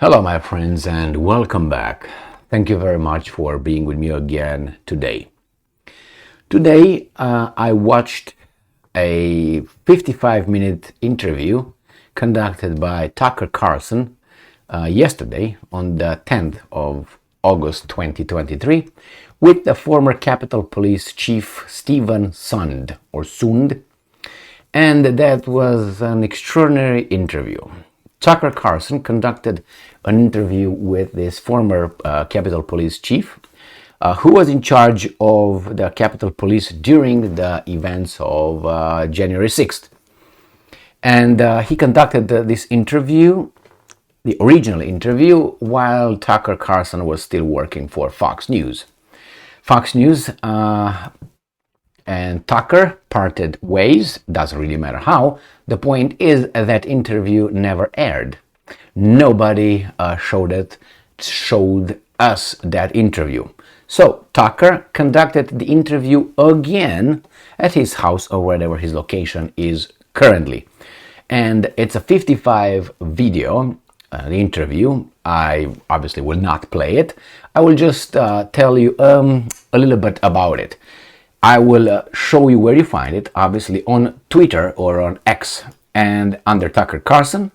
Hello, my friends, and welcome back. Thank you very much for being with me again today. Today, I watched a 55-minute interview conducted by Tucker Carlson yesterday on the 10th of August 2023 with the former Capitol Police Chief Stephen Sund, and that was an extraordinary interview. Tucker Carlson conducted an interview with this former Capitol Police Chief who was in charge of the Capitol Police during the events of January 6th. And he conducted this interview, the original interview, while Tucker Carlson was still working for Fox News. Fox News and Tucker parted ways, doesn't really matter how. The point is that interview never aired. Nobody showed us that interview. So Tucker conducted the interview again at his house or wherever his location is currently. And it's a 55 video, the interview. I obviously will not play it. I will just tell you a little bit about it. I will show you where you find it, obviously on Twitter or on X, and under Tucker Carlson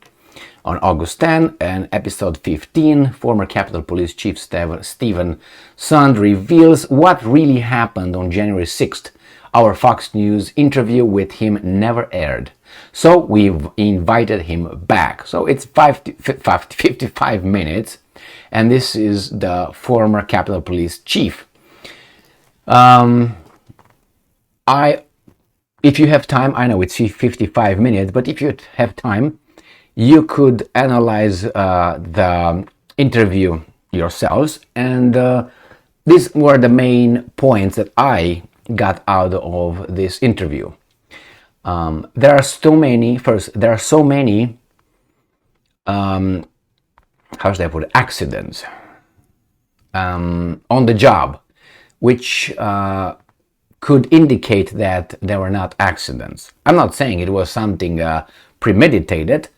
on August 10 and episode 15, former Capitol Police Chief Stephen Sund reveals what really happened on January 6th. Our Fox News interview with him never aired. So we've invited him back. So it's 55 minutes, and this is the former Capitol Police Chief. If you have time, I know it's 55 minutes, but if you have time, you could analyze the interview yourselves. And these were the main points that I got out of this interview. There are so many, how should I put it, accidents on the job, which could indicate that there were not accidents. I'm not saying it was something premeditated,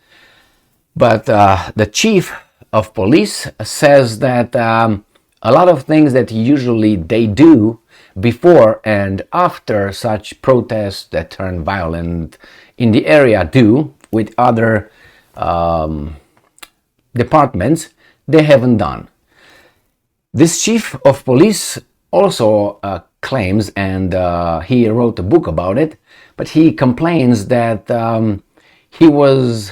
but the chief of police says that a lot of things that usually they do before and after such protests that turn violent in the area do with other departments, they haven't done. This chief of police also claims, and he wrote a book about it, but he complains that he was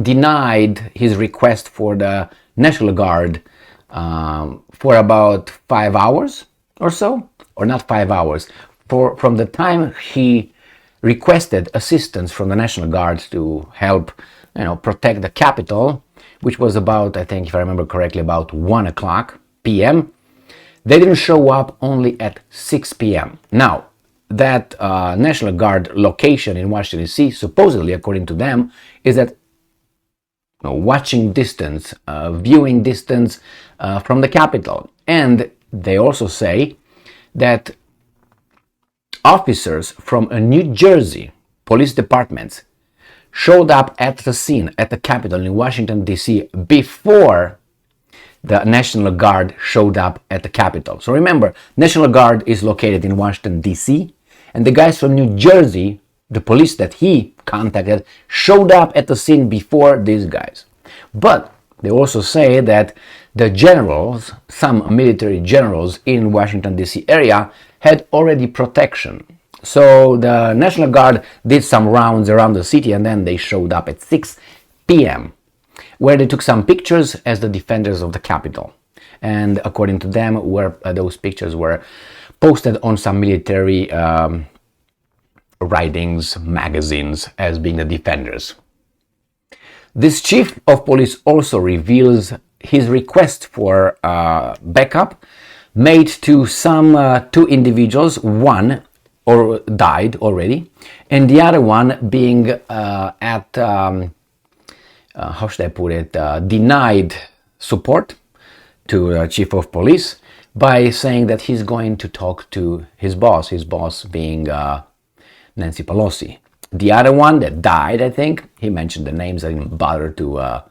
denied his request for the National Guard for about 5 hours or so, or not 5 hours, from the time he requested assistance from the National Guard to help, protect the Capitol, which was about, I think, if I remember correctly, about 1 o'clock p.m. They didn't show up only at 6 p.m. Now, that National Guard location in Washington, D.C., supposedly, according to them, is at watching distance, viewing distance from the Capitol. And they also say that officers from a New Jersey police departments showed up at the scene at the Capitol in Washington, D.C. before the National Guard showed up at the Capitol. So remember, National Guard is located in Washington, D.C., and the guys from New Jersey, the police that he contacted, showed up at the scene before these guys. But they also say that the generals, some military generals in Washington, D.C. area, had already protection. So the National Guard did some rounds around the city, and then they showed up at 6 p.m., where they took some pictures as the defenders of the Capitol. And according to them, those pictures were posted on some military writings, magazines, as being the defenders. This chief of police also reveals his request for backup made to some two individuals, one died already, and the other one being how should I put it, denied support to chief of police by saying that he's going to talk to his boss being Nancy Pelosi. The other one that died, I think, he mentioned the names, I didn't bother to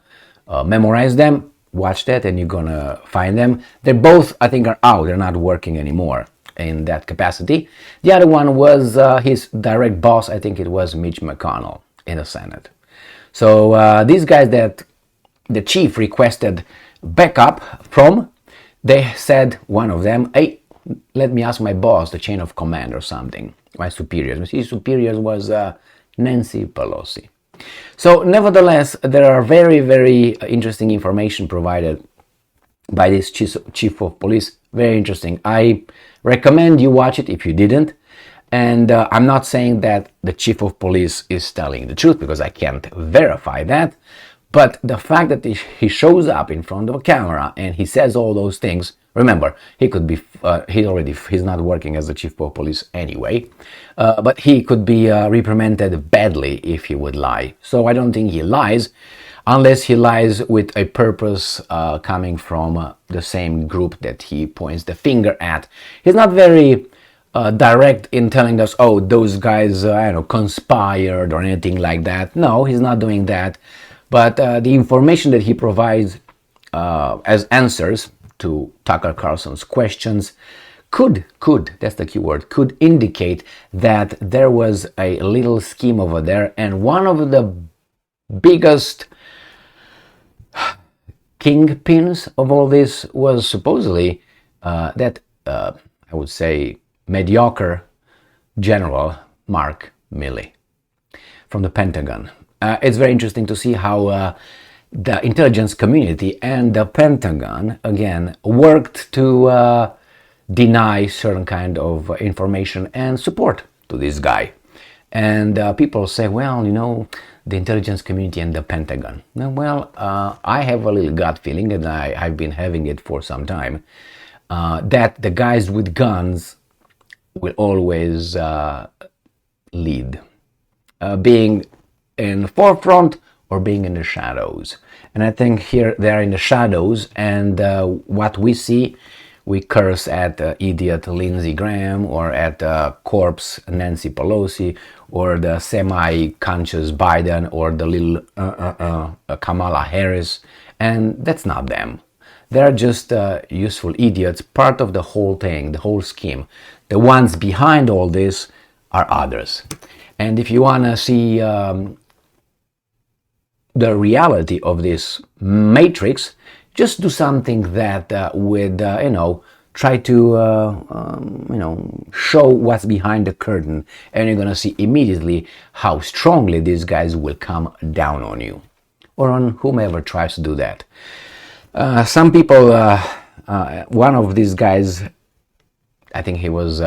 memorize them, watch that and you're gonna find them. They both, I think, are out. They're not working anymore in that capacity. The other one was his direct boss. I think it was Mitch McConnell in the Senate. So these guys that the chief requested backup from, they said, one of them, hey, let me ask my boss, the chain of command or something, my superiors. His superiors was Nancy Pelosi. So nevertheless, there are very, very interesting information provided by this chief of police. Very interesting. I recommend you watch it if you didn't. And I'm not saying that the chief of police is telling the truth, because I can't verify that. But the fact that he shows up in front of a camera and he says all those things, remember, he could be, he's not working as the chief of police anyway, but he could be reprimanded badly if he would lie. So I don't think he lies, unless he lies with a purpose coming from the same group that he points the finger at. He's not very direct in telling us, oh, those guys, I don't know, conspired or anything like that. No, he's not doing that. But the information that he provides as answers to Tucker Carlson's questions could, that's the key word, could indicate that there was a little scheme over there. And one of the biggest kingpins of all this was supposedly that, I would say, mediocre General Mark Milley from the Pentagon. It's very interesting to see how the intelligence community and the Pentagon, again, worked to deny certain kind of information and support to this guy. And people say, well, you know, the intelligence community and the Pentagon. Well, I have a little gut feeling, and I've been having it for some time, that the guys with guns will always lead, being in the forefront or being in the shadows. And I think here they're in the shadows, and what we see, we curse at idiot Lindsey Graham, or at corpse Nancy Pelosi, or the semi-conscious Biden, or the little Kamala Harris, and that's not them. They're just useful idiots, part of the whole thing, the whole scheme. The ones behind all this are others. And if you want to see the reality of this matrix, just do something that would, try to, show what's behind the curtain, and you're going to see immediately how strongly these guys will come down on you, or on whomever tries to do that. Some people, one of these guys, I think he was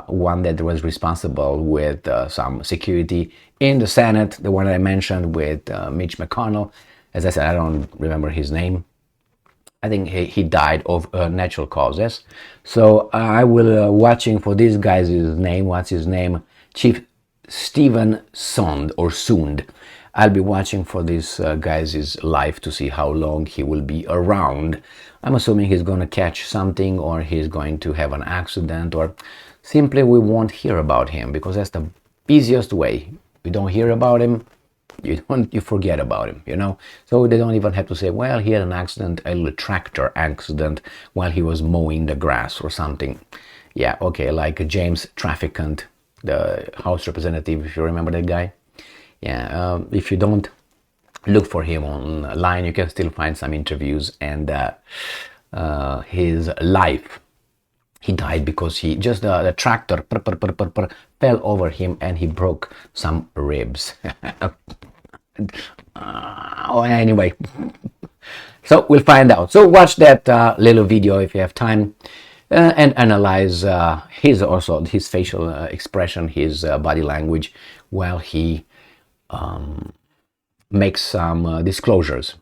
one that was responsible with some security in the Senate, the one that I mentioned with Mitch McConnell. As I said, I don't remember his name. I think he died of natural causes. So I will watching for this guy's name. What's his name? Chief Stephen Sund. I'll be watching for this guy's life to see how long he will be around. I'm assuming he's going to catch something, or he's going to have an accident, or simply we won't hear about him, because that's the easiest way. We don't hear about him, you forget about him, So they don't even have to say, well, he had an accident, a little tractor accident while he was mowing the grass or something. Yeah, okay, like James Traficant, the House representative, if you remember that guy. Yeah, if you don't, look for him online. You can still find some interviews, and his life. He died because he just the tractor fell over him, and he broke some ribs. Anyway, so we'll find out. So watch that little video if you have time, and analyze his facial expression, his body language, while he makes some disclosures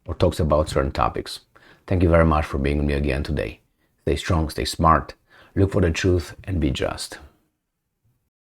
or talks about certain topics. Thank you very much for being with me again today. Stay strong, stay smart, look for the truth, and be just.